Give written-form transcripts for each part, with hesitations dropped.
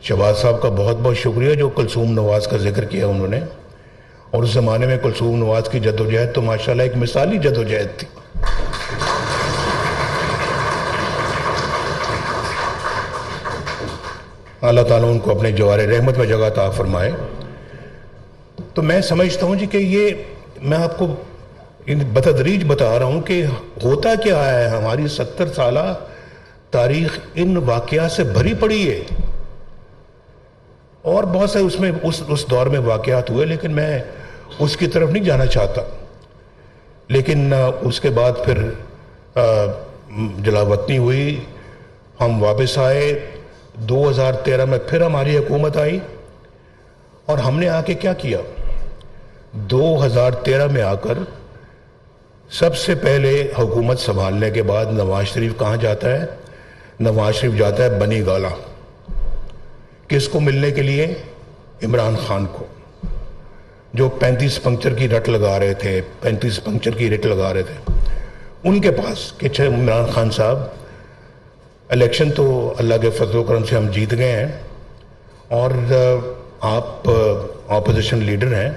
शहबाज साहब का बहुत बहुत शुक्रिया जो कुलसूम नवाज का जिक्र किया उन्होंने। और उस ज़माने में कुलसूम नवाज की जदोजहद तो माशाल्लाह एक मिसाली जदोजहद थी। अल्लाह ताला उनको अपने जवार रहमत में जगह अता फरमाए। तो मैं समझता हूँ जी कि ये मैं आपको बतदरीज बता रहा हूँ कि होता क्या है, हमारी 70 साला तारीख इन वाक़यात से भरी पड़ी है। और बहुत से उसमें उस दौर में वाक़यात हुए, लेकिन मैं उसकी तरफ नहीं जाना चाहता। लेकिन उसके बाद फिर जलावतनी हुई, हम वापस आए, 2013 में फिर हमारी हुकूमत आई। और हमने आके क्या किया, 2013 में आकर सबसे पहले हुकूमत संभालने के बाद नवाज शरीफ कहाँ जाता है? नवाज शरीफ जाता है बनी गाला। किसको मिलने के लिए? इमरान खान को, जो 35 पंक्चर की रट लगा रहे थे, 35 पंक्चर की रट लगा रहे थे उनके पास कि इमरान खान साहब, इलेक्शन तो अल्लाह के फजल करम से हम जीत गए हैं और आप ऑपोजिशन लीडर हैं,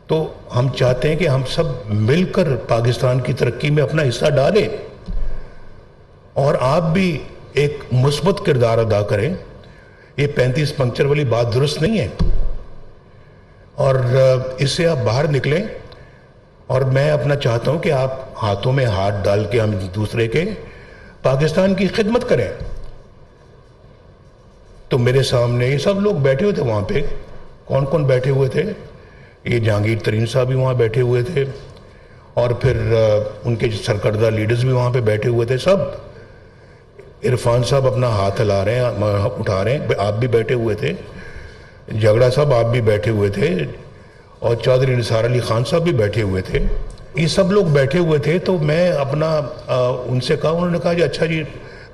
तो हम चाहते हैं कि हम सब मिलकर पाकिस्तान की तरक्की में अपना हिस्सा डालें और आप भी एक मुस्बत किरदार अदा करें। ये 35 पंक्चर वाली बात दुरुस्त नहीं है और इससे आप बाहर निकलें। और मैं अपना चाहता हूं कि आप हाथों में हाथ डाल के हम दूसरे के पाकिस्तान की खिदमत करें। तो मेरे सामने ये सब लोग बैठे हुए थे वहाँ पे। कौन कौन बैठे हुए थे? ये जहांगीर तरीन साहब भी वहाँ बैठे हुए थे और फिर उनके सरकर्दा लीडर्स भी वहाँ पे बैठे हुए थे। सब इरफान साहब अपना हाथ हिला रहे हैं, उठा रहे हैं, आप भी बैठे हुए थे। झगड़ा साहब आप भी बैठे हुए थे और चौधरी निसार अली खान साहब भी बैठे हुए थे। ये सब लोग बैठे हुए थे। तो मैं अपना उनसे कहा, उन्होंने कहा जी अच्छा जी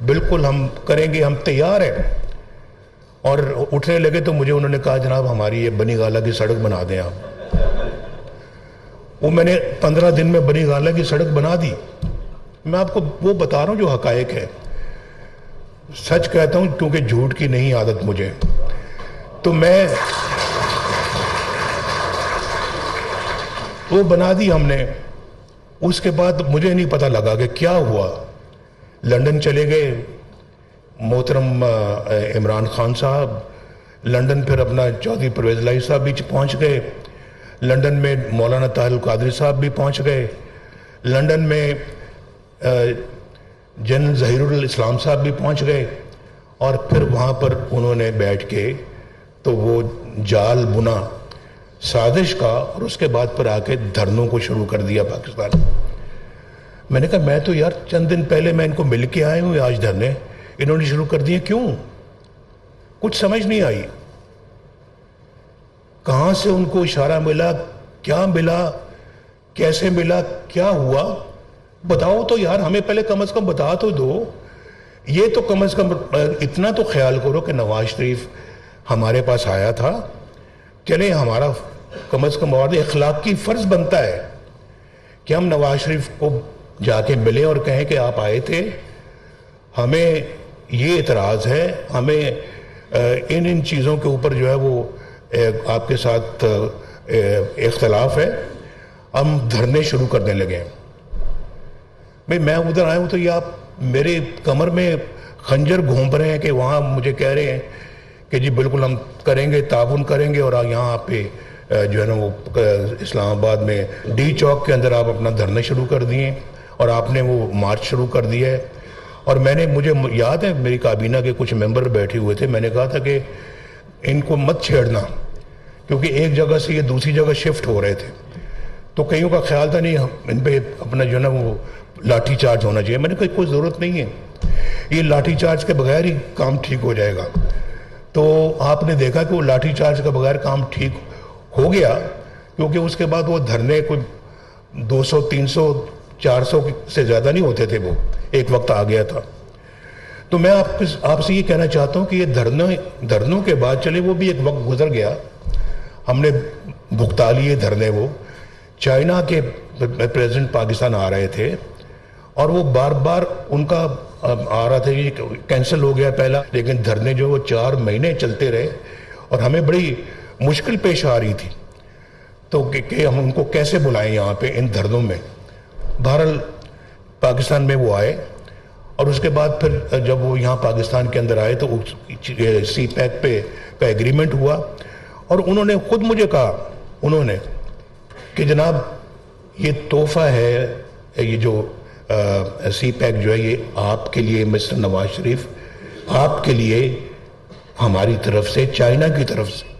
बिल्कुल हम करेंगे, हम तैयार हैं। और उठने लगे तो मुझे उन्होंने कहा जनाब हमारी ये बनी गाला की सड़क बना दें आप। वो मैंने 15 दिन में बनी गाला की सड़क बना दी। मैं आपको वो बता रहा हूँ जो हकायक है, सच कहता हूँ क्योंकि झूठ की नहीं आदत मुझे। तो मैं वो बना दी हमने। उसके बाद मुझे नहीं पता लगा कि क्या हुआ। लंदन चले गए मोहतरम इमरान खान साहब, लंदन फिर अपना चौधरी परवेज लाई साहब भी पहुंच गए, लंदन में मौलाना ताहिर कादरी साहब भी पहुंच गए, लंदन में जनरल ज़हीरुल इस्लाम साहब भी पहुंच गए। और फिर वहाँ पर उन्होंने बैठ के तो वो जाल बुना साजिश का और उसके बाद पर आके धरनों को शुरू कर दिया पाकिस्तान। मैंने कहा मैं तो यार चंद दिन पहले मैं इनको मिल के आए हूँ, आज धरने इन्होंने शुरू कर दिए, क्यों? कुछ समझ नहीं आई। कहाँ से उनको इशारा मिला, क्या मिला, कैसे मिला, क्या हुआ? बताओ तो यार, हमें पहले कम से कम बता तो दो। ये तो कम से कम इतना तो ख्याल करो कि नवाज शरीफ हमारे पास आया था। चले हमारा कम से कम और इखलाकी फर्ज बनता है कि हम नवाज शरीफ को जाके मिले और कहें कि आप आए थे, हमें ये इतराज़ है, हमें इन चीज़ों के ऊपर जो है वो आपके साथ इख्तलाफ है, हम धरने शुरू करने लगे। भाई मैं उधर आया हूँ तो ये आप मेरे कमर में खंजर घूम रहे हैं कि वहाँ मुझे कह रहे हैं कि जी बिल्कुल हम करेंगे, ताउन करेंगे। और यहाँ पे जो है ना वो इस्लामाबाद में डी चौक के अंदर आप अपना धरने शुरू कर दिए और आपने वो मार्च शुरू कर दिया है। और मुझे याद है मेरी काबीना के कुछ मेंबर बैठे हुए थे, मैंने कहा था कि इनको मत छेड़ना क्योंकि एक जगह से ये दूसरी जगह शिफ्ट हो रहे थे। तो कईयों का ख्याल था नहीं इन पे अपना जो है ना वो लाठी चार्ज होना चाहिए। मैंने कहा कोई ज़रूरत नहीं है, ये लाठी चार्ज के बगैर ही काम ठीक हो जाएगा। तो आपने देखा कि वो लाठी चार्ज के बगैर काम ठीक हो गया क्योंकि उसके बाद वो धरने कोई 200, 300, 400 से ज़्यादा नहीं होते थे, वो एक वक्त आ गया था। तो मैं आपसे ये कहना चाहता हूँ कि ये धरनों के बाद चले वो भी एक वक्त गुजर गया, हमने भुगता लिए धरने। वो चाइना के प्रेसिडेंट पाकिस्तान आ रहे थे और वो बार बार उनका آ رہا تھا یہ کینسل ہو گیا پہلا، لیکن دھرنے جو وہ 4 مہینے چلتے رہے اور ہمیں بڑی مشکل پیش آ رہی تھی تو کہ ہم ان کو کیسے بلائیں یہاں پہ ان دھرنوں میں. بہرحال پاکستان میں وہ آئے اور اس کے بعد پھر جب وہ یہاں پاکستان کے اندر آئے تو سی پیک پہ کا ایگریمنٹ ہوا اور انہوں نے خود مجھے کہا انہوں نے کہ جناب یہ تحفہ ہے، یہ جو سی پیک جو ہے یہ آپ کے لیے مسٹر نواز شریف، آپ کے لیے ہماری طرف سے، چائنا کی طرف سے.